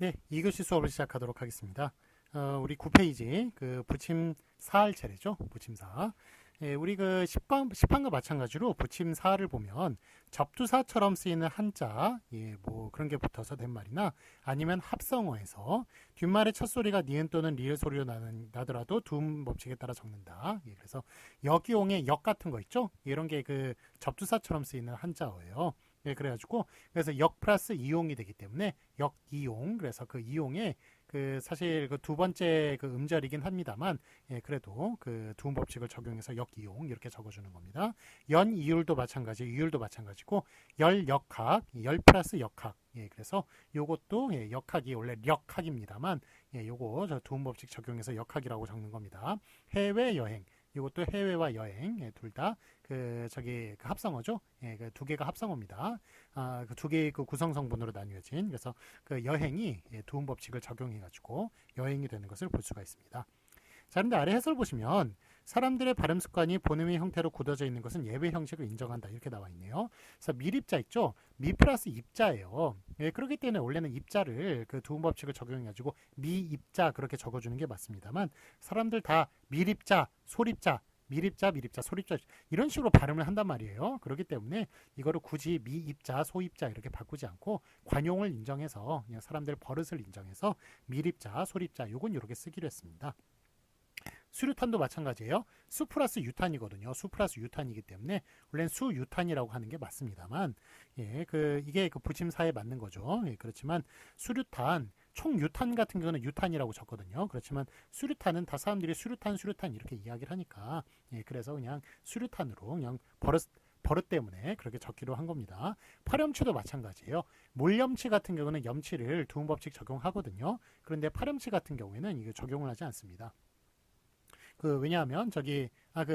네, 2교시 수업을 시작하도록 하겠습니다. 우리 9페이지, 부침 4할 차례죠. 부침 4. 예, 우리 10판과 마찬가지로 부침 4를 보면 접두사처럼 쓰이는 한자, 뭐 그런 게 붙어서 된 말이나 아니면 합성어에서 뒷말의 첫 소리가 니은 또는 리을 소리로 나더라도 두음 법칙에 따라 적는다. 그래서 역이용의 역 같은 거 있죠. 이런 게 접두사처럼 쓰이는 한자어예요. 그래가지고 그래서 역 플러스 이용이 되기 때문에 역이용, 그래서 그 이용에 사실 두 번째 음절이긴 합니다만, 그래도 두음 법칙을 적용해서 역이용 이렇게 적어주는 겁니다. 연 이율도 마찬가지, 이율도 마찬가지고 열 역학, 열 플러스 역학. 그래서 요것도 역학이 원래 력학입니다만, 요거 저 두음 법칙 적용해서 역학이라고 적는 겁니다. 해외 여행. 이것도 해외와 여행 둘 다 합성어죠. 두 개가 합성어입니다. 두 개의 구성 성분으로 나뉘어진, 그래서 여행이 두음 법칙을 적용해 가지고 여행이 되는 것을 볼 수가 있습니다. 자, 그런데 아래 해설 보시면 사람들의 발음 습관이 본음의 형태로 굳어져 있는 것은 예외 형식을 인정한다, 이렇게 나와 있네요. 그래서 밀입자 있죠. 미 플러스 입자예요. 그렇기 때문에 원래는 입자를 두음 법칙을 적용해 가지고 미입자 그렇게 적어주는 게 맞습니다만, 사람들 다 밀입자, 소립자, 밀입자, 소립자 이런 식으로 발음을 한단 말이에요. 그렇기 때문에 이거를 굳이 미입자, 소입자 이렇게 바꾸지 않고 관용을 인정해서, 그냥 사람들 버릇을 인정해서 밀입자, 소립자 요건 이렇게 쓰기로 했습니다. 수류탄도 마찬가지예요. 수 플러스 유탄이거든요. 수 플러스 유탄이기 때문에 원래는 수유탄이라고 하는 게 맞습니다만, 이게 부침사에 맞는 거죠. 그렇지만 수류탄, 총유탄 같은 경우는 유탄이라고 적거든요. 그렇지만 수류탄은 다 사람들이 수류탄 이렇게 이야기를 하니까, 그래서 그냥 수류탄으로 그냥 버릇 때문에 그렇게 적기로 한 겁니다. 파렴치도 마찬가지예요. 몰염치 같은 경우는 염치를 두음 법칙 적용하거든요. 그런데 파렴치 같은 경우에는 이거 적용을 하지 않습니다. 왜냐하면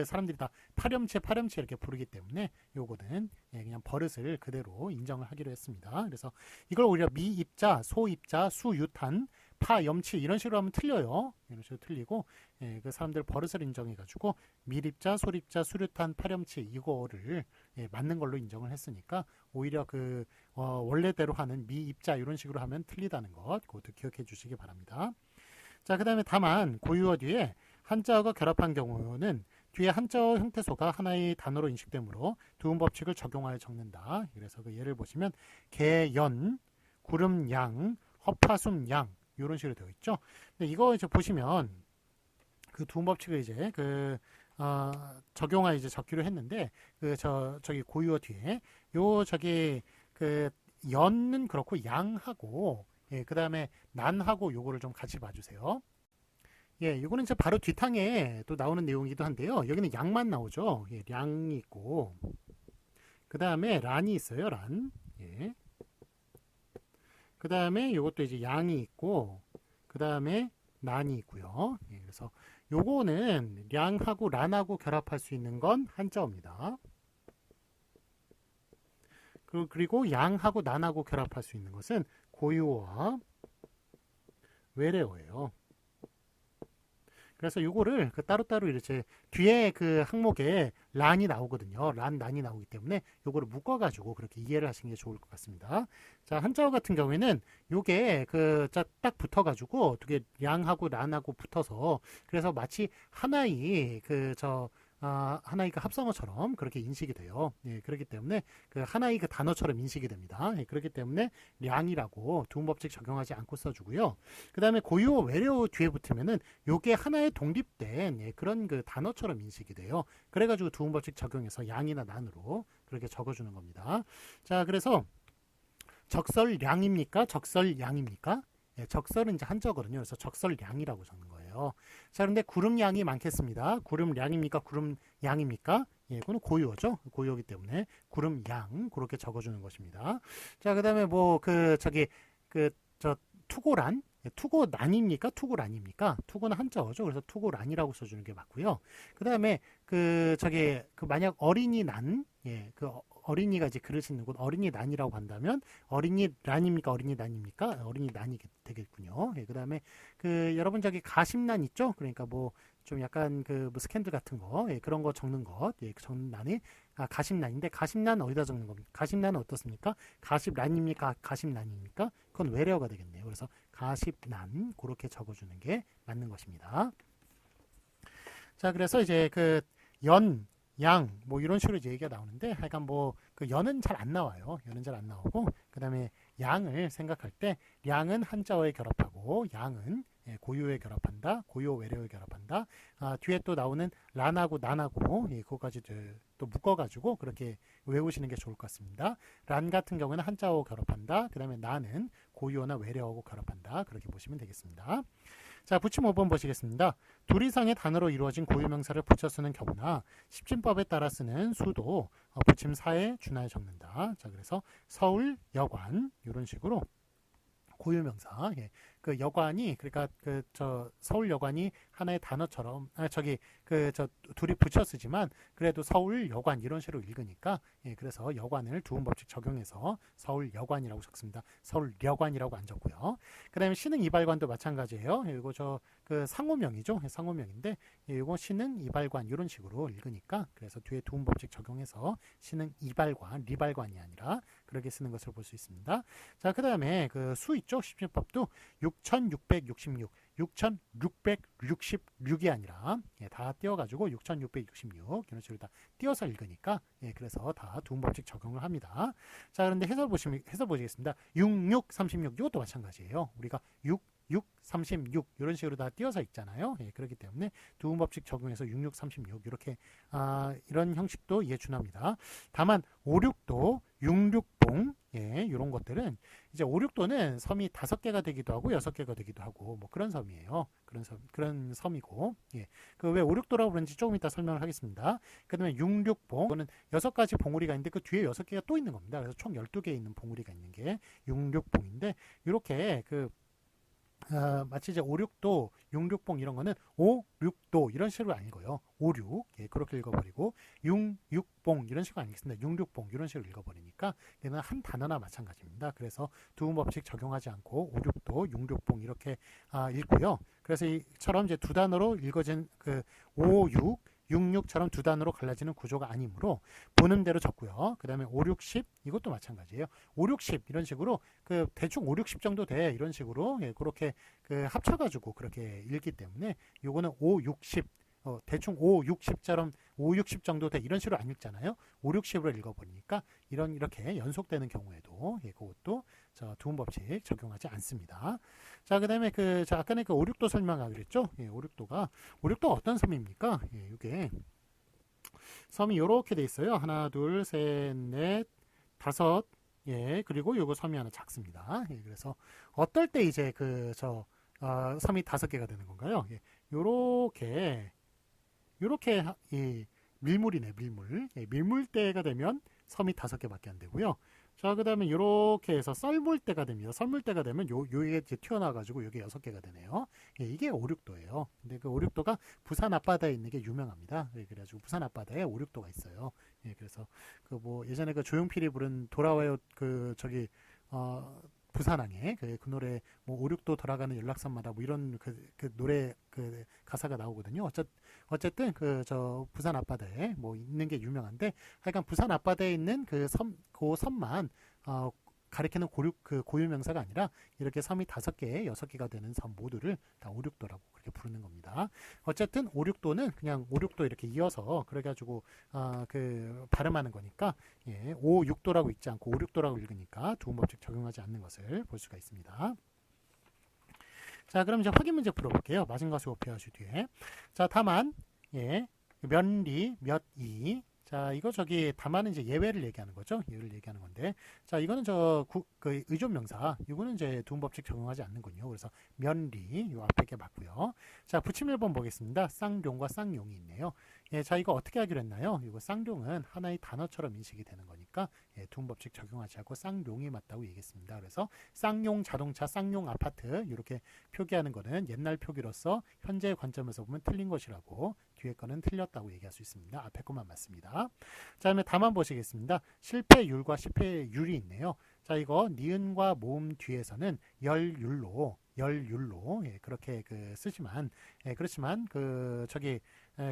사람들이 다 파렴치 이렇게 부르기 때문에 요거는 그냥 버릇을 그대로 인정을 하기로 했습니다. 그래서 이걸 오히려 미입자, 소입자, 수유탄, 파염치 이런 식으로 하면 틀려요. 이런 식으로 틀리고, 사람들 버릇을 인정해가지고 밀입자, 소립자, 수류탄, 파렴치 이거를 맞는 걸로 인정을 했으니까 오히려 원래대로 하는 미입자 이런 식으로 하면 틀리다는 것, 그것도 기억해 주시기 바랍니다. 자, 그 다음에 다만 고유어 뒤에 한자어가 결합한 경우는 뒤에 한자어 형태소가 하나의 단어로 인식되므로 두음 법칙을 적용하여 적는다. 그래서 예를 보시면 개연, 구름양, 허파숨양 이런 식으로 되어 있죠. 근데 이거 이제 보시면 두음 법칙을 이제 적용하여 이제 적기로 했는데 저기 고유어 뒤에 연은 그렇고 양하고 그 다음에 난하고 요거를 좀 같이 봐주세요. 이거는 이제 바로 뒷항에 또 나오는 내용이기도 한데요. 여기는 양만 나오죠. 량이 있고, 그 다음에 란이 있어요. 란. 그 다음에 요것도 이제 양이 있고, 그 다음에 난이 있고요. 그래서 요거는 량하고 란하고 결합할 수 있는 건 한자어입니다. 그리고 양하고 난하고 결합할 수 있는 것은 고유어와 외래어예요. 그래서 요거를 따로따로 이렇게 뒤에 항목에 란이 나오거든요. 난이 나오기 때문에 요거를 묶어가지고 그렇게 이해를 하시는 게 좋을 것 같습니다. 자, 한자어 같은 경우에는 요게 딱 붙어가지고 두 개 량하고 란하고 붙어서, 그래서 마치 하나의 하나의 합성어처럼 그렇게 인식이 돼요. 그렇기 때문에 하나의 단어처럼 인식이 됩니다. 그렇기 때문에 량이라고 두음 법칙 적용하지 않고 써주고요. 그 다음에 고유어, 외래어 뒤에 붙으면은 요게 하나의 독립된 그런 단어처럼 인식이 돼요. 그래가지고 두음 법칙 적용해서 양이나 난으로 그렇게 적어주는 겁니다. 자, 그래서 적설량입니까? 적설양입니까? 적설은 이제 한자거든요. 그래서 적설량이라고 적는 거예요. 자, 그런데 구름량이 많겠습니다. 구름량입니까? 구름양입니까? 그건 고유어죠. 고유어기 때문에 구름양 그렇게 적어주는 것입니다. 자, 그다음에 투고란, 투고란입니까? 투고란입니까? 투고는 한자어죠. 그래서 투고란이라고 써주는 게 맞고요. 그다음에 만약 어린이난, 어린이가 이제 글을 쓰는 곳 어린이난이라고 한다면 어린이란입니까? 어린이난입니까? 어린이난이 되겠군요. 그 다음에 여러분 가심난 있죠? 그러니까 좀 약간 스캔들 같은 거, 그런 거 적는 것, 적는 난이 가심란인데 가심란 어디다 적는 겁니까? 가심란은 어떻습니까? 가십란입니까? 가심란입니까? 그건 외래어가 되겠네요. 그래서 가십란 그렇게 적어주는 게 맞는 것입니다. 자, 그래서 이제 그 연, 양, 뭐 이런 식으로 이제 얘기가 나오는데, 하여간 뭐 그 연은 잘 안 나와요. 연은 잘 안 나오고, 그 다음에 양을 생각할 때, 량은 한자어에 결합하고, 양은 고유에 결합한다, 고유 외래어에 결합한다. 뒤에 또 나오는 란하고 난하고, 그거까지 또 묶어가지고 그렇게 외우시는 게 좋을 것 같습니다. 란 같은 경우는 한자어 결합한다. 그 다음에 난은 고유어나 외래어하고 결합한다. 그렇게 보시면 되겠습니다. 자, 붙임 5번 보시겠습니다. 둘 이상의 단어로 이루어진 고유명사를 붙여 쓰는 경우나 십진법에 따라 쓰는 수도 붙임 4에 준하여 적는다. 자, 그래서 서울 여관 이런 식으로 고유명사, 그 여관이 그러니까 그 저 서울 여관이 하나의 단어처럼 그 저 둘이 붙여 쓰지만 그래도 서울 여관 이런 식으로 읽으니까 그래서 여관을 두음 법칙 적용해서 서울 여관이라고 적습니다. 서울 여관이라고 안 적고요. 그다음에 신흥 이발관도 마찬가지예요. 이거 저 그 상호명이죠. 상호명인데 이거 신흥 이발관 이런 식으로 읽으니까 그래서 뒤에 두음 법칙 적용해서 신흥 이발관 리발관이 아니라 그렇게 쓰는 것을 볼 수 있습니다. 자, 그다음에 그 수 있죠. 십진법도 6666 6666이 아니라 다 띄워가지고 6666 이런 식으로 다 띄워서 읽으니까 그래서 다 두음법칙 적용을 합니다. 자, 그런데 해설 보시겠습니다. 6636 이것도 마찬가지예요. 우리가 3636 이런 식으로 다 띄어서 읽잖아요. 그렇기 때문에 두음법칙 적용해서 6636 이렇게 이런 형식도 이해준합니다. 다만 56도 66봉 이런 것들은 이제 56도는 섬이 5개가 되기도 하고 6개가 되기도 하고 뭐 그런 섬이에요. 그런 섬이고 그 왜 56도라고 그런지 조금 이따 설명을 하겠습니다. 그다음에 66봉 이거는 6가지 봉우리가 있는데 그 뒤에 6개가 또 있는 겁니다. 그래서 총 12개 있는 봉우리가 있는 게 66봉인데 이렇게 마치 이제 56도, 66봉 이런 거는 56도 이런 식으로 안 읽어요. 56 그렇게 읽어버리고 66봉 이런 식으로 안 읽습니다. 66봉 이런 식으로 읽어버리니까 얘는 한 단어나 마찬가지입니다. 그래서 두음법칙 적용하지 않고 56도, 66봉 이렇게 읽고요. 그래서 이처럼 이제 두 단어로 읽어진 그 56 66처럼 두 단어로 갈라지는 구조가 아니므로 보는 대로 적고요. 그 다음에 5, 6, 10 이것도 마찬가지예요. 5, 6, 10 이런 식으로 그 대충 5, 60 정도 돼 이런 식으로 그렇게 합쳐가지고 그렇게 읽기 때문에 요거는 5, 60 대충 5, 60처럼 5, 60 정도 돼 이런 식으로 안 읽잖아요. 5, 60으로 읽어버리니까 이렇게 연속되는 경우에도 그것도 두음 법칙 적용하지 않습니다. 자, 그다음에 아까는 5, 6도 설명하기로 했죠. 5, 6도가 어떤 섬입니까? 이게 섬이 이렇게 돼 있어요. 하나, 둘, 셋, 넷, 다섯. 그리고 요거 섬이 하나 작습니다. 그래서 어떨 때 이제 섬이 5개가 되는 건가요? 요렇게 밀물이네, 밀물. 밀물대가 되면 섬이 5개밖에 안 되고요. 자, 그 다음에 요렇게 해서 썰물대가 됩니다. 썰물대가 되면 요게 이제 튀어나와가지고 요게 6개가 되네요. 이게 5, 6도예요. 근데 그 5, 6도가 부산 앞바다에 있는 게 유명합니다. 그래가지고 부산 앞바다에 5, 6도가 있어요. 그래서 예전에 조용필이 부른 돌아와요 부산항에 그 노래 5, 6도 돌아가는 연락선마다 뭐 이런 그 노래 가사가 나오거든요. 어쨌든 부산 앞바다에 뭐 있는 게 유명한데 하여간 부산 앞바다에 있는 그 섬만 가리키는 고유명사가 아니라 이렇게 섬이 5개, 6개가 되는 섬 모두를 다 5, 6도라고 그렇게 부르는 겁니다. 어쨌든 5, 6도는 그냥 5, 6도 이렇게 이어서 그래가지고 발음하는 거니까 5, 6도라고 읽지 않고 5, 6도라고 읽으니까 두음법칙 적용하지 않는 것을 볼 수가 있습니다. 자, 그럼 이제 확인 문제 풀어볼게요. 맞은 것을 오표하시 뒤에. 자, 다만, 면리, 몇이. 자, 이거 다만은 이제 예외를 얘기하는 거죠. 예외를 얘기하는 건데. 자, 이거는 의존명사. 이거는 이제 두음법칙 적용하지 않는군요. 그래서 면리, 요 앞에 게 맞고요. 자, 붙임 1번 보겠습니다. 쌍룡과 쌍용이 있네요. 자, 이거 어떻게 하기로 했나요? 이거 쌍룡은 하나의 단어처럼 인식이 되는 거니까 두음법칙 적용하지 않고 쌍용이 맞다고 얘기했습니다. 그래서 쌍용 자동차, 쌍용 아파트 이렇게 표기하는 거는 옛날 표기로서 현재의 관점에서 보면 틀린 것이라고 뒤에 거는 틀렸다고 얘기할 수 있습니다. 앞에 것만 맞습니다. 자, 다음에 다만 보시겠습니다. 실패율과 실패율이 있네요. 자, 이거 니은과 모음 뒤에서는 열율로 그렇게 쓰지만 그렇지만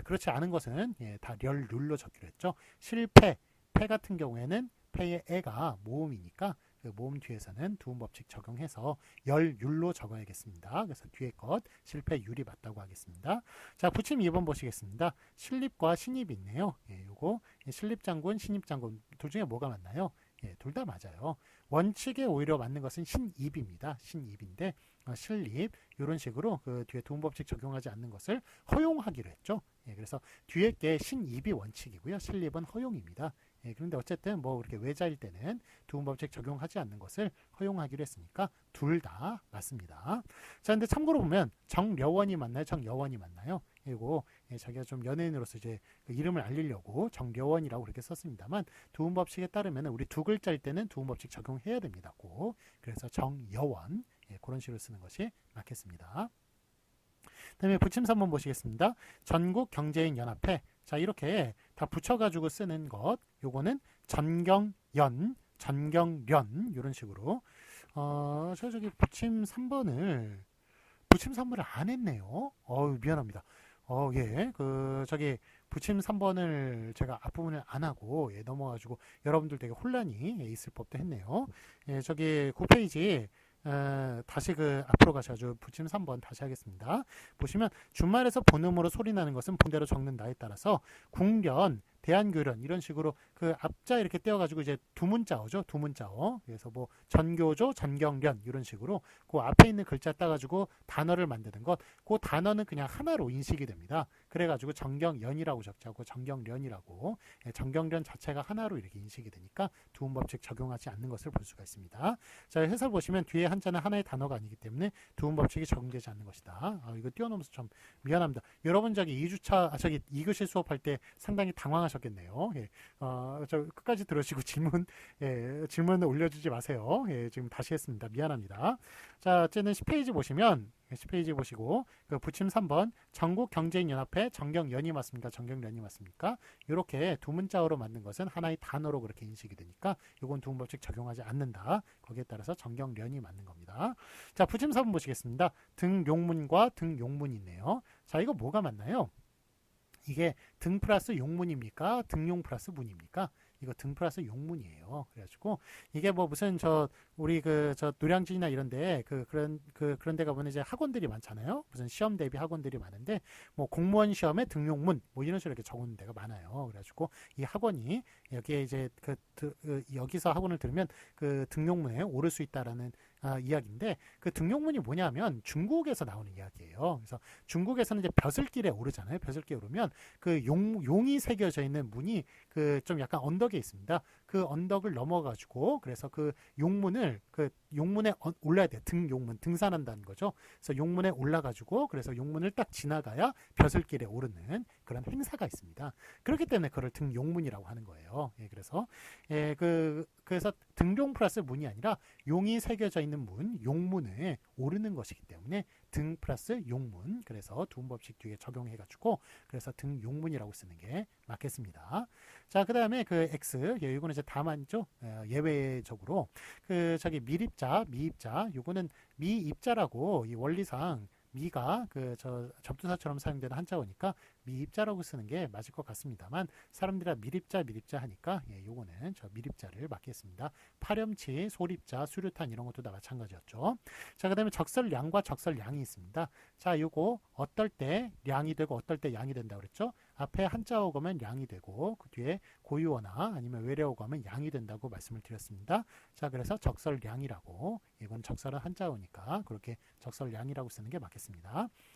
그렇지 않은 것은 다 렬률로 적기로 했죠. 실패, 패 같은 경우에는 패의 애가 모음이니까 그 모음 뒤에서는 두음 법칙 적용해서 열율로 적어야겠습니다. 그래서 뒤에 것 실패율이 맞다고 하겠습니다. 자, 부침 2번 보시겠습니다. 신립과 신입이 있네요. 요거 신립장군, 신입장군 둘 중에 뭐가 맞나요? 둘 다 맞아요. 원칙에 오히려 맞는 것은 신입입니다. 신입인데 신립 이런 식으로 그 뒤에 두음 법칙 적용하지 않는 것을 허용하기로 했죠. 그래서 뒤에 게 신입이 원칙이고요. 신립은 허용입니다. 그런데 어쨌든 뭐 그렇게 외자일 때는 두음 법칙 적용하지 않는 것을 허용하기로 했으니까 둘 다 맞습니다. 자, 근데 참고로 보면 정려원이 맞나요? 정여원이 맞나요? 이거 자기가 좀 연예인으로서 이제 그 이름을 알리려고 정려원이라고 그렇게 썼습니다만 두음 법칙에 따르면 우리 두 글자일 때는 두음 법칙 적용해야 됩니다. 꼭. 그래서 정여원 그런 식으로 쓰는 것이 맞겠습니다. 다음에 부침 3번 보시겠습니다. 전국 경제인 연합회. 자, 이렇게 다 붙여가지고 쓰는 것. 요거는 전경연, 전경련 이런 식으로. 저기 부침 3번을 안 했네요. 미안합니다. 예. 저기 부침 3번을 제가 앞부분을 안 하고 넘어가지고 여러분들 되게 혼란이 있을 법도 했네요. 저기 9페이지 다시 그 앞으로 가셔가지고 부침 3번 다시 하겠습니다. 보시면 준말에서 본음으로 소리 나는 것은 본대로 적는다에 따라서 궁련, 대한교련 이런 식으로 그 앞자 이렇게 떼어가지고 이제 두문자어죠. 두문자어. 그래서 뭐 전교조, 전경련 이런 식으로 그 앞에 있는 글자 따가지고 단어를 만드는 것. 그 단어는 그냥 하나로 인식이 됩니다. 그래가지고 정경연이라고 적자고 정경련이라고 정경련 자체가 하나로 이렇게 인식이 되니까 두음법칙 적용하지 않는 것을 볼 수가 있습니다. 자, 해설 보시면 뒤에 한자는 하나의 단어가 아니기 때문에 두음법칙이 적용되지 않는 것이다. 이거 띄워놓으면서 좀 미안합니다. 여러분 저기 2교시 수업할 때 상당히 당황하셨겠네요. 저 끝까지 들으시고 질문을 올려주지 마세요. 지금 다시 했습니다. 미안합니다. 자, 어쨌든 10페이지 보시면 10페이지 보시고 그 부침 3번 전국 경제인연합회 정경연이 맞습니까? 정경련이 맞습니까? 이렇게 두 문자어로 만든 것은 하나의 단어로 그렇게 인식이 되니까 이건 두음법칙 적용하지 않는다. 거기에 따라서 정경련이 맞는 겁니다. 자, 부침 4번 보시겠습니다. 등용문과 등용문이 있네요. 자, 이거 뭐가 맞나요? 이게 등 플러스 용문입니까? 등용 플러스 문입니까? 이거 등 플러스 용문이에요. 그래가지고 이게 뭐 무슨 우리 저 노량진이나 이런데 그런 데 가보면 이제 학원들이 많잖아요. 무슨 시험 대비 학원들이 많은데 뭐 공무원 시험에 등용문 뭐 이런 식으로 이렇게 적은 데가 많아요. 그래가지고 이 학원이 여기에 이제 여기서 학원을 들으면 그 등용문에 오를 수 있다라는 이야기인데 그 등용문이 뭐냐면 중국에서 나오는 이야기예요. 그래서 중국에서는 이제 벼슬길에 오르잖아요. 벼슬길에 오르면 그 용이 새겨져 있는 문이 그 좀 약간 언덕에 있습니다. 그 언덕을 넘어가지고 그래서 그 용문에 올라야 돼요. 등용문 등산한다는 거죠. 그래서 용문에 올라가지고 그래서 용문을 딱 지나가야 벼슬길에 오르는 그런 행사가 있습니다. 그렇기 때문에 그걸 등용문이라고 하는 거예요. 그래서 등용 플러스 문이 아니라 용이 새겨져 있는 문, 용문에 오르는 것이기 때문에 등 플러스 용문. 그래서 두음법칙 뒤에 적용해가지고 그래서 등용문이라고 쓰는 게 맞겠습니다. 자, 그 다음에 그 X, 이거는 이제 다만죠. 예외적으로 저기 미입자, 요거는 미입자라고 이 원리상 미가 접두사처럼 사용되는 한자어니까 미입자라고 쓰는 게 맞을 것 같습니다만 사람들이 미립자 하니까 요거는 저 미립자를 맞겠습니다. 파렴치, 소립자, 수류탄 이런 것도 다 마찬가지였죠. 자, 그 다음에 적설량과 적설량이 있습니다. 자, 요거 어떨 때 량이 되고 어떨 때 양이 된다고 그랬죠. 앞에 한자어가 면 양이 되고 그 뒤에 고유어나 아니면 외래어가 면 양이 된다고 말씀을 드렸습니다. 자, 그래서 적설량이라고 이건 적설은 한자어니까 그렇게 적설량이라고 쓰는 게 맞겠습니다.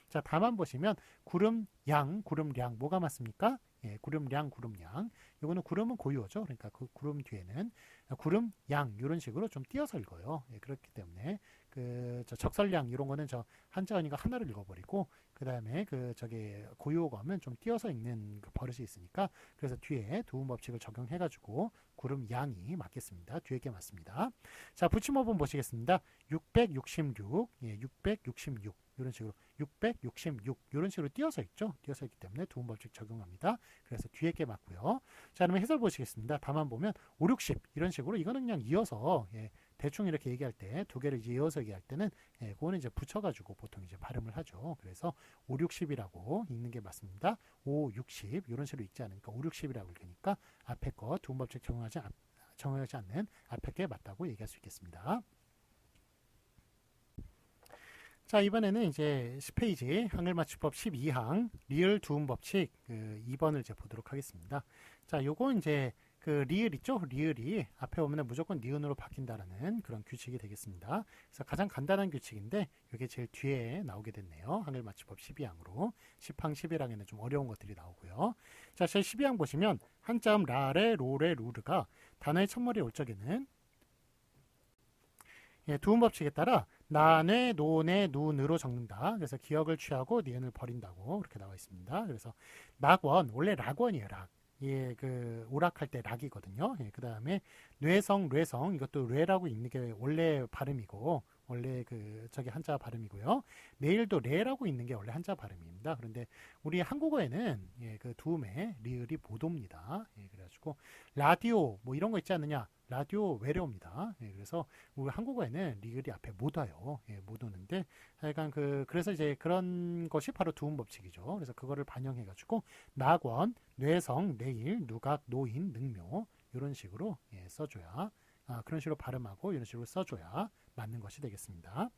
자, 다만 보시면 구름양, 구름량 뭐가 맞습니까? 구름량, 구름양. 이거는 구름은 고유어죠. 그러니까 그 구름 뒤에는 구름양 이런 식으로 좀 띄어서 읽어요. 그렇기 때문에 적설량 이런 거는 저 한자어니까 하나를 읽어버리고 그 다음에 고유어가 하면 좀 띄어서 읽는 그 버릇이 있으니까 그래서 뒤에 두음 법칙을 적용해가지고 구름양이 맞겠습니다. 뒤에 게 맞습니다. 자, 부침어분 보시겠습니다. 666, 666 이런 식으로 666 이런 식으로 띄어서 있죠. 띄어서 있기 때문에 두음 법칙 적용합니다. 그래서 뒤에 게 맞고요. 자, 그러면 해설 보시겠습니다. 다만 보면 5, 60 이런 식으로 이거는 그냥 이어서 대충 이렇게 얘기할 때 두 개를 이어서 얘기할 때는 그거는 이제 붙여가지고 보통 이제 발음을 하죠. 그래서 5, 60이라고 읽는 게 맞습니다. 5, 60 이런 식으로 읽지 않으니까 5, 60이라고 읽으니까 앞에 거 두음법칙 적용하지 않는 앞에 게 맞다고 얘기할 수 있겠습니다. 자, 이번에는 이제 10페이지 한글맞춤법 12항 리을 두음법칙 2번을 이제 보도록 하겠습니다. 자, 요거 이제 그 리을 있죠? 리을이 앞에 오면 무조건 니은으로 바뀐다라는 그런 규칙이 되겠습니다. 그래서 가장 간단한 규칙인데 이게 제일 뒤에 나오게 됐네요. 한글맞춤법 12항으로 10항 11항에는 좀 어려운 것들이 나오고요. 자, 제 12항 보시면 한자음 라레 로레 루르가 단어의 첫머리에 올 적에는 두음법칙에 따라 나뇌 노뇌 누으로 적는다. 그래서 기억을 취하고 니은을 버린다고 그렇게 나와 있습니다. 그래서 락원 원래 락원이에요. 락. 예, 그 오락할 때 락이거든요. 그 다음에 뇌성 뇌성 이것도 뇌라고 읽는 게 원래 발음이고 원래 그 저기 한자 발음이고요. 내일도 레라고 읽는 게 원래 한자 발음입니다. 그런데 우리 한국어에는 그 두음에 리을이 못 옵니다. 그래가지고 라디오 뭐 이런 거 있지 않느냐? 라디오 외래어입니다. 그래서 우리 한국어에는 리을이 앞에 못 와요. 못 오는데 하여간 그래서 이제 그런 것이 바로 두음 법칙이죠. 그래서 그거를 반영해가지고 낙원, 뇌성, 내일, 누각, 노인, 능묘 이런 식으로 써줘야 그런 식으로 발음하고 이런 식으로 써줘야 맞는 것이 되겠습니다.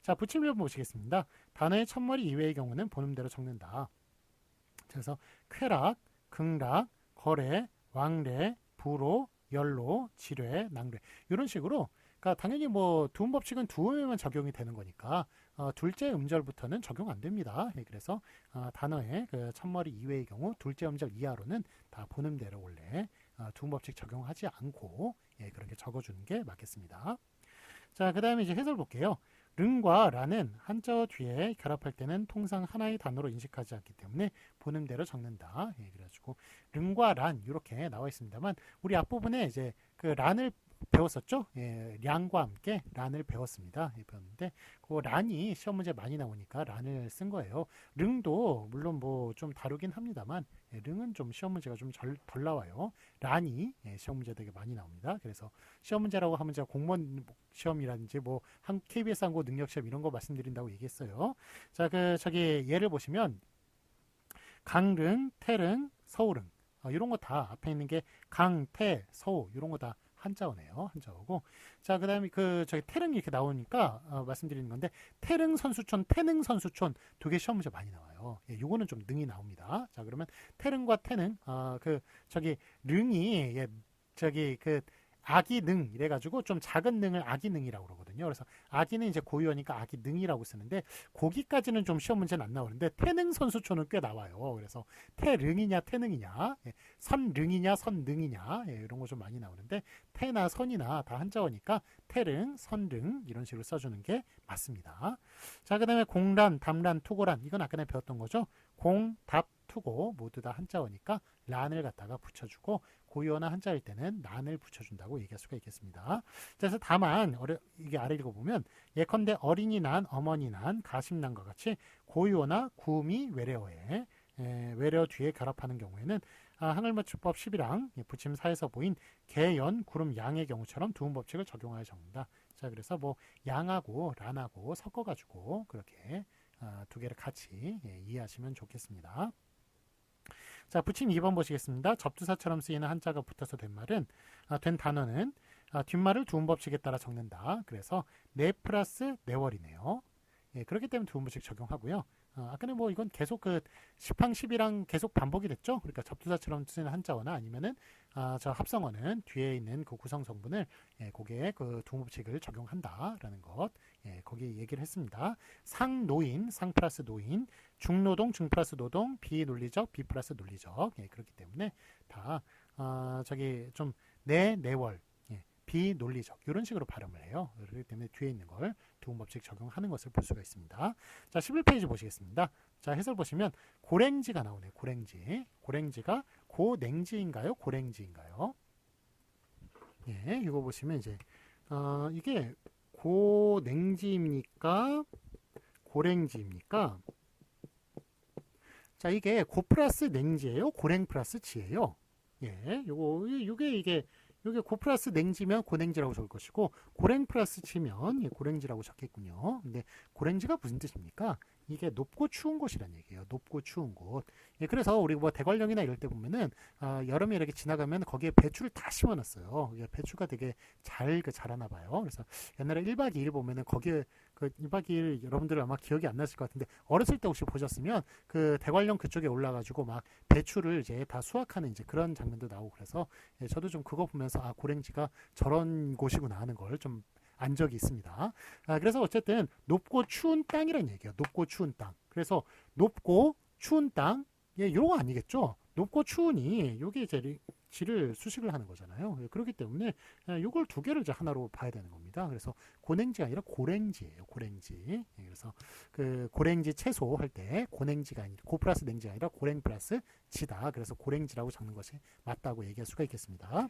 자, 붙임을 보시겠습니다. 단어의 첫머리 이외의 경우는 본음대로 적는다. 그래서 쾌락, 극락, 거래, 왕래, 부로, 연로, 지뢰, 낭뢰 이런 식으로 그러니까 당연히 뭐 두음 법칙은 두음에만 적용이 되는 거니까 둘째 음절부터는 적용 안 됩니다. 그래서 단어의 그 첫머리 이외의 경우 둘째 음절 이하로는 다 본음대로 원래 두음 법칙 적용하지 않고 그렇게 적어주는 게 맞겠습니다. 자, 그 다음에 이제 해설 볼게요. 른과 라는 한자어 뒤에 결합할 때는 통상 하나의 단어로 인식하지 않기 때문에 본음대로 적는다. 그래가지고 른과 란 이렇게 나와 있습니다만 우리 앞부분에 이제 그 란을 배웠었죠. 량과 함께 란을 배웠습니다. 배웠는데 그 란이 시험 문제 많이 나오니까 란을 쓴 거예요. 릉도 물론 뭐 좀 다루긴 합니다만 릉은 좀 시험 문제가 좀 덜 나와요. 란이 시험 문제 되게 많이 나옵니다. 그래서 시험 문제라고 하면 제가 공무원 시험이라든지 뭐 KBS 항고 능력 시험 이런 거 말씀드린다고 얘기했어요. 자, 저기 예를 보시면 강릉, 태릉, 서울릉 이런 거 다 앞에 있는 게 강, 태, 서우 이런 거 다 한자어네요. 한자어고. 자, 그 다음에 저기 태릉이 이렇게 나오니까 말씀드리는 건데 태릉 선수촌, 태릉 선수촌 두 개 시험 문제 많이 나와요. 요거는 좀 능이 나옵니다. 자, 그러면 태릉과 태릉 저기 릉이 저기 아기 능 이래가지고 좀 작은 능을 아기 능이라고 그러거든요. 그래서 아기는 이제 고유어니까 아기 능이라고 쓰는데 거기까지는 좀 시험 문제는 안 나오는데 태능 선수촌은 꽤 나와요. 그래서 태릉이냐 태능이냐, 선릉이냐 선능이냐 이런 거 좀 많이 나오는데 태나 선이나 다 한자어니까 태릉, 선릉 이런 식으로 써주는 게 맞습니다. 자, 그 다음에 공란, 담란, 투고란 이건 아까 전에 배웠던 거죠. 공, 답, 투고 모두 다 한자어니까 란을 갖다가 붙여주고 고유어나 한자일 때는 난을 붙여준다고 얘기할 수가 있겠습니다. 그래서 다만 이게 아래 읽어보면 예컨대 어린이 난, 어머니 난, 가심난과 같이 고유어나 구음이 외래어에 외래어 뒤에 결합하는 경우에는 한글맞춤법 11항 붙임 4에서 보인 개, 연, 구름, 양의 경우처럼 두음 법칙을 적용하여 적는다. 자, 그래서 뭐 양하고 란하고 섞어가지고 그렇게 두 개를 같이 이해하시면 좋겠습니다. 자, 붙임 2번 보시겠습니다. 접두사처럼 쓰이는 한자가 붙어서 된 단어는 뒷말을 두음 법칙에 따라 적는다. 그래서 네 플러스 네월이네요. 그렇기 때문에 두음 법칙 적용하고요. 아까는 뭐 이건 계속 10항 11항 계속 반복이 됐죠. 그러니까 접두사처럼 쓰이는 한자어나 아니면은 저 합성어는 뒤에 있는 그 구성 성분을 거기에 그 두음 법칙을 적용한다라는 것 거기 얘기를 했습니다. 상노인, 상 플러스 노인, 중노동, 중 플러스 노동, 비논리적, 비 플러스 논리적 그렇기 때문에 다 저기 좀 내월 비논리적 이런 식으로 발음을 해요. 그렇기 때문에 뒤에 있는 걸 두음 법칙 적용하는 것을 볼 수가 있습니다. 자, 11페이지 보시겠습니다. 자, 해설 보시면 고랭지가 나오네요. 고랭지가 고냉지인가요? 고랭지인가요? 이거 보시면 이제 이게 고냉지입니까? 고랭지입니까? 자, 이게 고 플러스 냉지예요? 고랭 플러스 지예요? 요게 이게 여기 고 플러스 냉지면 고냉지라고 적을 것이고 고랭 플러스 지면 고랭지라고 적겠군요. 근데 고랭지가 무슨 뜻입니까? 이게 높고 추운 곳이란 얘기예요. 높고 추운 곳. 그래서 우리 뭐 대관령이나 이럴 때 보면은 여름에 이렇게 지나가면 거기에 배추를 다 심어놨어요. 배추가 되게 잘 자라나 봐요. 그래서 옛날에 1박 2일 보면은 거기에 그 1박 2일 여러분들 아마 기억이 안 나실 것 같은데 어렸을 때 혹시 보셨으면 그 대관령 그쪽에 올라가지고 막 배추를 이제 다 수확하는 이제 그런 장면도 나오고 그래서 저도 좀 그거 보면서 고랭지가 저런 곳이구나 하는 걸 좀 안 적이 있습니다. 그래서 어쨌든 높고 추운 땅이란 얘기예요. 높고 추운 땅. 그래서 높고 추운 땅, 요거 아니겠죠? 높고 추우니 요게 이제 지를 수식을 하는 거잖아요. 그렇기 때문에 요걸 두 개를 이제 하나로 봐야 되는 겁니다. 그래서 고냉지가 아니라 고랭지예요. 고랭지. 그래서 그 고랭지 채소 할 때 고냉지가 아니라 고 플러스 냉지가 아니라 고랭 플러스 지다. 그래서 고랭지라고 적는 것이 맞다고 얘기할 수가 있겠습니다.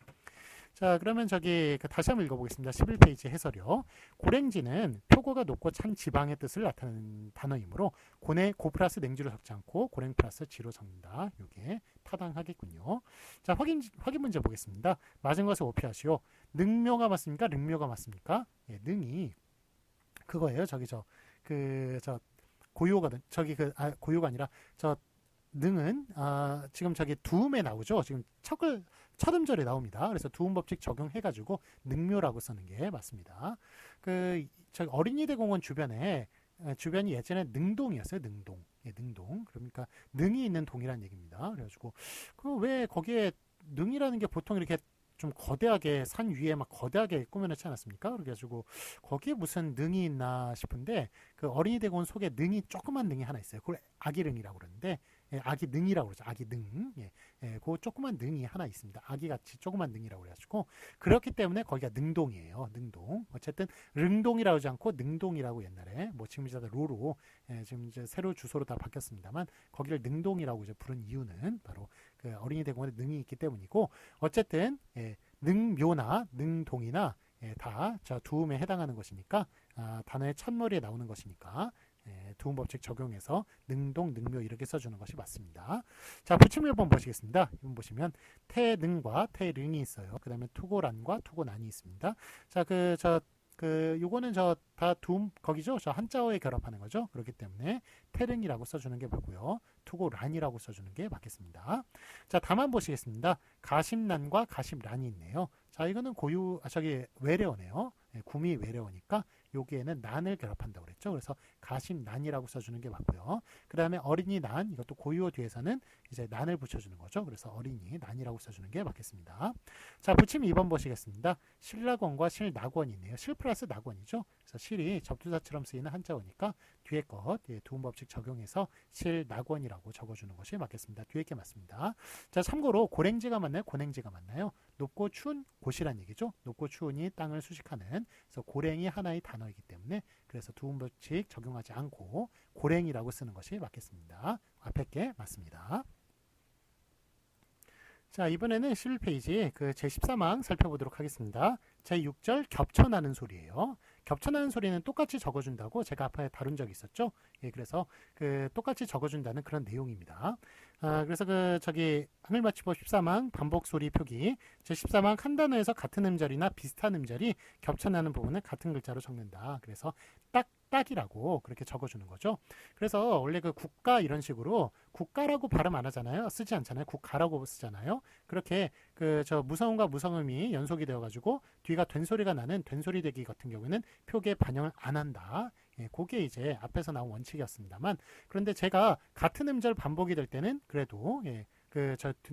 자, 그러면 저기 다시 한번 읽어보겠습니다. 11페이지 해설이요. 고랭지는 표고가 높고 찬 지방의 뜻을 나타내는 단어이므로 고 플러스 냉지로 적지 않고 고랭 플러스 지로 적는다. 이게 타당하겠군요. 자, 확인 문제 보겠습니다. 맞은 것을 오피하시오. 능묘가 맞습니까? 릉묘가 맞습니까? 능이 그거예요. 고유어가 고유가 아니라 능은 지금 두음에 나오죠. 지금 첫 음절에 나옵니다. 그래서 두음법칙 적용해가지고 능묘라고 쓰는 게 맞습니다. 어린이 대공원 주변이 예전에 능동이었어요. 능동. 그러니까 능이 있는 동이란 얘기입니다. 그래가지고 왜 거기에 능이라는 게 보통 이렇게 좀 거대하게 산 위에 막 거대하게 꾸며놓지 않았습니까? 그래가지고 거기에 무슨 능이 있나 싶은데 그 어린이 대공원 속에 조그만 능이 하나 있어요. 그걸 아기릉이라고 그러는데 아기 능이라고 그러죠. 아기 능. 그 조그만 능이 하나 있습니다. 아기같이 조그만 능이라고 그래가지고 그렇기 때문에 거기가 능동이에요. 능동. 어쨌든 릉동이라고 하지 않고 능동이라고 옛날에 지금 이제 로로 지금 이제 새로 주소로 다 바뀌었습니다만 거기를 능동이라고 이제 부른 이유는 바로 그 어린이 대공원에 능이 있기 때문이고 어쨌든 능묘나 능동이나 다 두음에 해당하는 것이니까 단어의 첫머리에 나오는 것이니까 두음법칙 적용해서 능동, 능묘 이렇게 써주는 것이 맞습니다. 자, 부침 1번 보시겠습니다. 이번 보시면 태능과 태릉이 있어요. 그 다음에 투고란과 투고난이 있습니다. 자, 요거는 다 두음 거기죠. 한자어에 결합하는 거죠. 그렇기 때문에 태릉이라고 써주는 게 맞고요. 투고란이라고 써주는 게 맞겠습니다. 자, 다만 보시겠습니다. 가심난과 가심란이 있네요. 자, 이거는 외래어네요. 구미 외래어니까 여기에는 난을 결합한다고 그랬죠. 그래서 가심난이라고 써주는 게 맞고요. 그 다음에 어린이 난, 이것도 고유어 뒤에서는 이제 난을 붙여주는 거죠. 그래서 어린이 난이라고 써주는 게 맞겠습니다. 자, 부침 2번 보시겠습니다. 실낙원과 실낙원이 있네요. 실 플러스 낙원이죠. 그래서 실이 접두사처럼 쓰이는 한자어니까 뒤에 것 두음법칙 적용해서 실낙원이라고 적어주는 것이 맞겠습니다. 뒤에 게 맞습니다. 자, 참고로 고랭지가 맞나요? 고냉지가 맞나요? 높고 추운 곳이란 얘기죠. 높고 추우니 땅을 수식하는. 그래서 고랭이 하나의 단어이기 때문에 그래서 두음법칙 적용하지 않고 고랭이라고 쓰는 것이 맞겠습니다. 앞에 게 맞습니다. 자, 이번에는 11페이지 제14망 살펴보도록 하겠습니다. 제6절 겹쳐나는 소리예요. 겹쳐나는 소리는 똑같이 적어준다고 제가 앞에 다룬 적이 있었죠. 그래서 똑같이 적어준다는 그런 내용입니다. 그래서 하늘마치법 14망 반복 소리 표기 제14망 한 단어에서 같은 음절이나 비슷한 음절이 겹쳐나는 부분을 같은 글자로 적는다. 그래서 딱이라고 그렇게 적어주는 거죠. 그래서 원래 국가 이런 식으로 국가라고 발음 안 하잖아요. 쓰지 않잖아요. 국가라고 쓰잖아요. 그렇게 무성음과 무성음이 연속이 되어가지고 뒤가 된소리가 나는 된소리 대기 같은 경우에는 표기에 반영을 안 한다. 그게 이제 앞에서 나온 원칙이었습니다만 그런데 제가 같은 음절 반복이 될 때는 그래도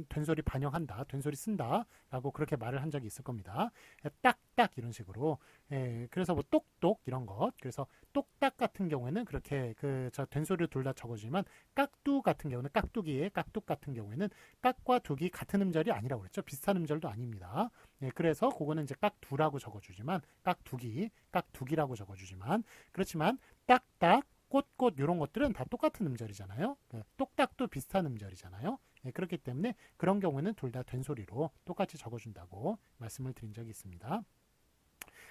된소리 반영한다, 된소리 쓴다 라고 그렇게 말을 한 적이 있을 겁니다. 딱딱 이런 식으로 그래서 똑똑 이런 것 그래서 똑딱 같은 경우에는 그렇게 된소리를 둘 다 적어주지만 깍두 같은 경우는 깍두기의 깍둑 같은 경우에는 깍과 둑이 같은 음절이 아니라고 그랬죠. 비슷한 음절도 아닙니다. 그래서 그거는 이제 깍두라고 적어주지만 깍두기라고 적어주지만 그렇지만 딱딱 꽃 이런 것들은 다 똑같은 음절이잖아요. 똑딱도 비슷한 음절이잖아요. 그렇기 때문에 그런 경우는 둘 다 된소리로 똑같이 적어준다고 말씀을 드린 적이 있습니다.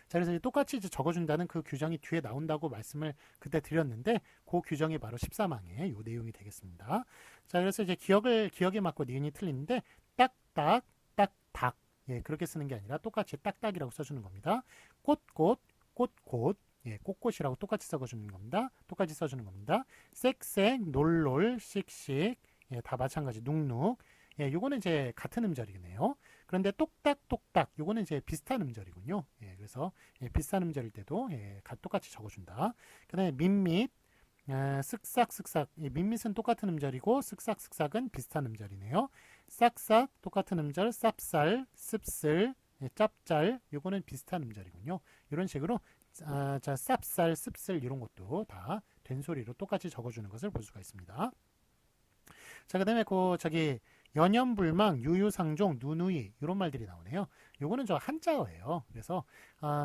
자, 그래서 똑같이 이제 적어준다는 그 규정이 뒤에 나온다고 말씀을 그때 드렸는데 그 규정이 바로 14망의 요 내용이 되겠습니다. 자, 그래서 이제 기억에 맞고 니은이 틀리는데 딱딱 딱닭 예, 그렇게 쓰는 게 아니라 똑같이 딱딱이라고 써주는 겁니다. 꽃꽃, 꽃꽃, 예, 꽃꽃이라고 똑같이 써주는 겁니다. 똑같이 써주는 겁니다. 쌕쌕, 놀놀, 씩씩, 예, 다 마찬가지. 눅눅. 예, 요거는 이제 같은 음절이네요. 그런데 똑딱똑딱, 요거는 이제 비슷한 음절이군요. 예, 그래서 예, 비슷한 음절일 때도 예, 똑같이 적어준다. 그 다음에 밋밋, 쓱싹쓱싹. 예, 밋밋은 똑같은 음절이고 쓱싹쓱싹은 비슷한 음절이네요. 싹싹 똑같은 음절, 쌉쌀, 씁쓸, 예, 짭짤. 요거는 비슷한 음절이군요. 이런 식으로 자, 쌉쌀, 씁쓸 이런 것도 다 된소리로 똑같이 적어주는 것을 볼 수가 있습니다. 자, 그 다음에 연연불망, 유유상종, 누누이 이런 말들이 나오네요. 요거는 저 한자어예요. 그래서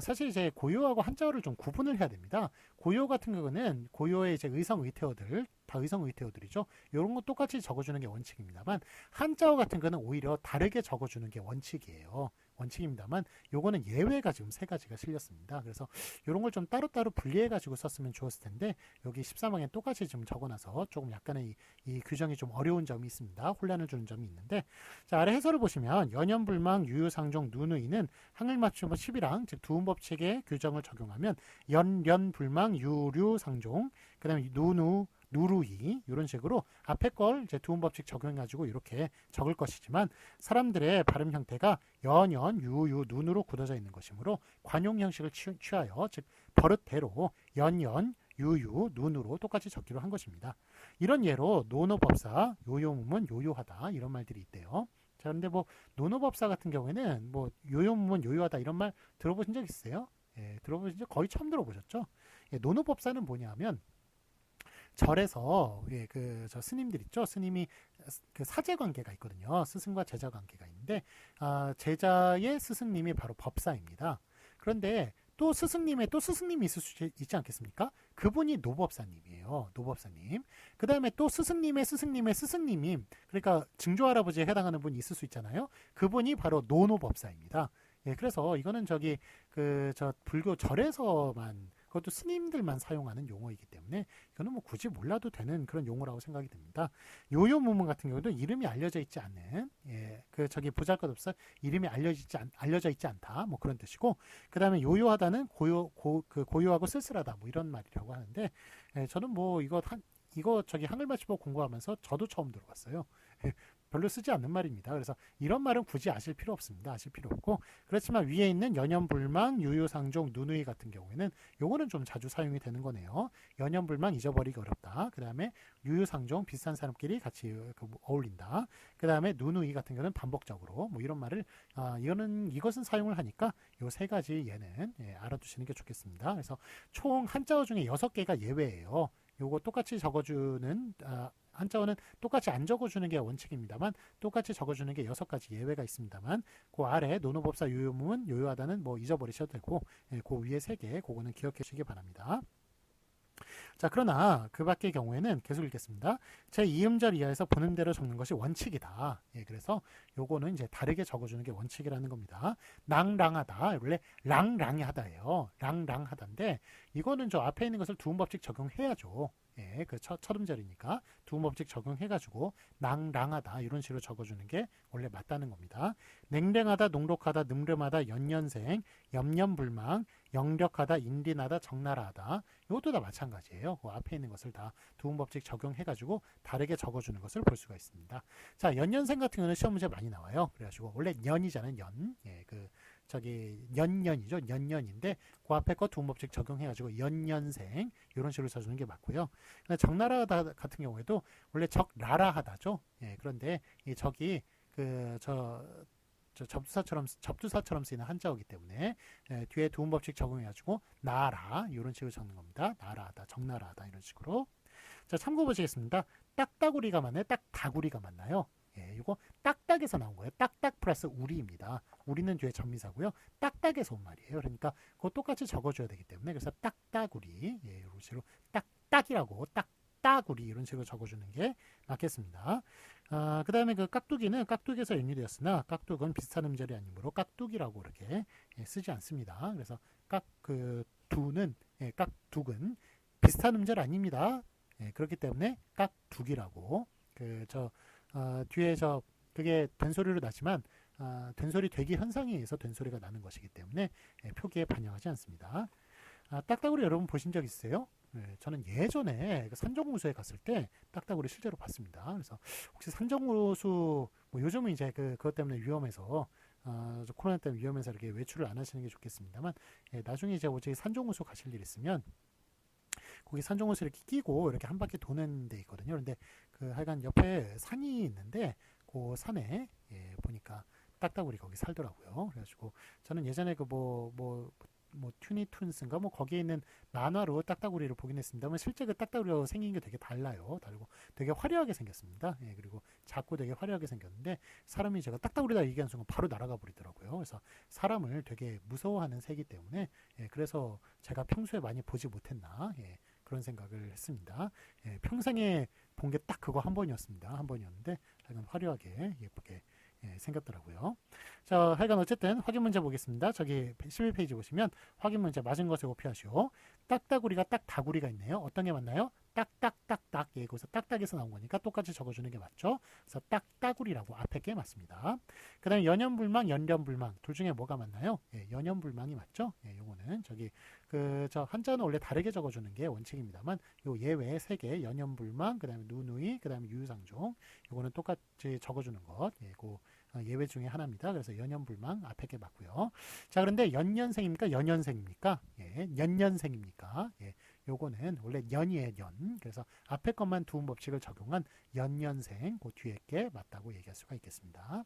사실 이제 고요하고 한자어를 좀 구분을 해야 됩니다. 고요 같은 경우는 고요의 이제 의성 의태어들 다 의성 의태어들이죠. 이런 거 똑같이 적어주는 게 원칙입니다만 한자어 같은 거는 오히려 다르게 적어주는 게 원칙이에요. 원칙입니다만 요거는 예외가 지금 세 가지가 실렸습니다. 그래서 이런 걸 좀 따로따로 분리해 가지고 썼으면 좋았을 텐데 여기 13항에 똑같이 지금 적어놔서 조금 약간의 이 규정이 좀 어려운 점이 있습니다. 혼란을 주는 점이 있는데 자, 아래 해설을 보시면 연연불망 유유상종 누누이는 한글 맞춤법 11항 즉 두음법칙의 규정을 적용하면 연연불망 유류상종 그 다음에 누루이 이런 식으로 앞에 걸 이제 두음법칙 적용해가지고 이렇게 적을 것이지만 사람들의 발음 형태가 연연, 유유, 눈으로 굳어져 있는 것이므로 관용 형식을 취하여 즉 버릇대로 연연, 유유, 눈으로 똑같이 적기로 한 것입니다. 이런 예로 노노법사, 요요무문, 요요하다 이런 말들이 있대요. 자, 그런데 뭐 노노법사 같은 경우에는 뭐 요요무문, 요요하다 이런 말 들어보신 적 있어요? 예, 들어보신 적 거의 처음 들어보셨죠? 예, 노노법사는 뭐냐면 절에서 예, 저 스님들 있죠. 스님이 그 사제 관계가 있거든요. 스승과 제자 관계가 있는데 제자의 스승님이 바로 법사입니다. 그런데 또 스승님의 또 스승님이 있을 수 있지 않겠습니까? 그분이 노법사님이에요. 노법사님. 그 다음에 또 스승님의 스승님의 스승님임. 그러니까 증조 할아버지에 해당하는 분이 있을 수 있잖아요. 그분이 바로 노노법사입니다. 예, 그래서 이거는 저 불교 절에서만 그것도 스님들만 사용하는 용어이기 때문에 이거는 뭐 굳이 몰라도 되는 그런 용어라고 생각이 듭니다. 요요무문 같은 경우도 이름이 알려져 있지 않는 예, 보잘것없어 이름이 알려져 있지 않다 뭐 그런 뜻이고 그 다음에 요요하다는 고요하고 쓸쓸하다 뭐 이런 말이라고 하는데 예, 저는 뭐 이거 한글 맞춤법 공부하면서 저도 처음 들어봤어요. 예, 별로 쓰지 않는 말입니다. 그래서 이런 말은 굳이 아실 필요 없습니다. 아실 필요 없고 그렇지만 위에 있는 연연불망, 유유상종, 누누이 같은 경우에는 요거는 좀 자주 사용이 되는 거네요. 연연불망 잊어버리기 어렵다. 그 다음에 유유상종 비슷한 사람끼리 같이 어울린다. 그 다음에 누누이 같은 경우는 반복적으로 뭐 이런 말을 이것은 사용을 하니까 요 세 가지 예는 예, 알아두시는 게 좋겠습니다. 그래서 총 한자어 중에 6개가 예외예요. 요거 똑같이 적어주는 한자어는 똑같이 안 적어주는 게 원칙입니다만 똑같이 적어주는 게 6가지 예외가 있습니다만 그 아래 노노법사 요요문 요요하다는 뭐 잊어버리셔도 되고 예, 그 위에 3개 그거는 기억해 주시기 바랍니다. 자, 그러나 그 밖의 경우에는 계속 읽겠습니다. 제2음절 이하에서 보는 대로 적는 것이 원칙이다. 예, 그래서 요거는 이제 다르게 적어주는 게 원칙이라는 겁니다. 랑랑하다. 원래 랑랑이 하다예요. 랑랑하다인데 이거는 저 앞에 있는 것을 두음법칙 적용해야죠. 예, 첫 음절이니까 두음법칙 적용해가지고 랑랑하다 이런 식으로 적어주는 게 원래 맞다는 겁니다. 냉랭하다, 농록하다, 늠름하다, 연년생, 염염불망, 영력하다, 인린하다, 적나라하다 이것도 다 마찬가지예요. 그 앞에 있는 것을 다 두음법칙 적용해가지고 다르게 적어주는 것을 볼 수가 있습니다. 자, 연년생 같은 경우는 시험 문제 많이 나와요. 그래가지고 원래 년이잖아요. 연. 예, 연년이죠. 연년인데 그 앞에 거 두음법칙 적용해가지고 연년생 이런 식으로 써주는 게 맞고요. 적나라하다 같은 경우에도 원래 적나라하다죠. 예, 그런데 이 적이 접두사처럼 쓰이는 한자어기 때문에 예, 뒤에 두음법칙 적용해가지고 나라 이런 식으로 적는 겁니다. 나라하다, 적나라하다 이런 식으로. 자, 참고 보시겠습니다. 딱따구리가 맞나요? 딱다구리가 맞나요? 예, 이거 딱딱에서 나온 거예요. 딱딱 플러스 우리입니다. 우리는 뒤에 전미사고요. 딱딱에서 온 말이에요. 그러니까 그거 똑같이 적어줘야 되기 때문에 그래서 딱따구리 예, 이런 식으로 딱딱이라고 딱따구리 이런 식으로 적어주는 게 맞겠습니다. 그 다음에 그 깍두기는 깍두기에서 연유되었으나 깍둑은 비슷한 음절이 아니므로 깍둑이라고 이렇게 예, 쓰지 않습니다. 그래서 깍둑은 비슷한 음절 아닙니다. 예, 그렇기 때문에 깍둑이라고 뒤에 그게 된소리로 나지만 된소리 되기 현상에 의해서 된소리가 나는 것이기 때문에 표기에 반영하지 않습니다. 딱따구리 여러분 보신 적 있으세요? 저는 예전에 그 산정호수에 갔을 때 딱따구리 실제로 봤습니다. 그래서 혹시 산정호수 뭐 요즘은 이제 그것 때문에 위험해서 코로나 때문에 위험해서 이렇게 외출을 안 하시는 게 좋겠습니다만 나중에 이제 오직 산정호수 가실 일 있으면 거기 산정호수 이렇게 끼고 이렇게 한 바퀴 도는 데 있거든요. 그런데 그 하여간 옆에 산이 있는데 그 산에 보니까 딱따구리 거기 살더라고요. 그래가지고 저는 예전에 뭐 튜니툰스인가 뭐 거기에 있는 만화로 딱따구리를 보긴 했습니다만 실제 그 딱따구리하고 생긴 게 되게 달라요. 다르고 되게 화려하게 생겼습니다. 그리고 작고 되게 화려하게 생겼는데 사람이 제가 딱따구리다 얘기한 순간 바로 날아가 버리더라고요. 그래서 사람을 되게 무서워하는 새이기 때문에 그래서 제가 평소에 많이 보지 못했나 그런 생각을 했습니다. 평생에 본 게 딱 그거 한 번이었습니다. 한 번이었는데 하여간 화려하게 예쁘게 생겼더라고요. 자, 하여간 어쨌든 확인 문제 보겠습니다. 저기 11페이지 보시면 확인 문제 맞은 것을 고피하시오. 딱따구리가 딱다구리가 있네요. 어떤 게 맞나요? 딱딱딱딱. 거기서 딱딱에서 나온 거니까 똑같이 적어주는 게 맞죠. 그래서 딱따구리라고 앞에 게 맞습니다. 그 다음에 연연불망, 연련불망 둘 중에 뭐가 맞나요? 연연불망이 맞죠? 요거는 저기 저 한자는 원래 다르게 적어주는 게 원칙입니다만 요 예외 3개 연연불망, 그 다음에 누누이, 그 다음에 유유상종 요거는 똑같이 적어주는 것 예외 중에 하나입니다. 그래서 연연불망 앞에 게 맞고요. 자, 그런데 연년생입니까? 연년생입니까? 연년생입니까? 요거는 원래 연이에요, 연. 그래서 앞에 것만 두음 법칙을 적용한 연년생, 그 뒤에 게 맞다고 얘기할 수가 있겠습니다.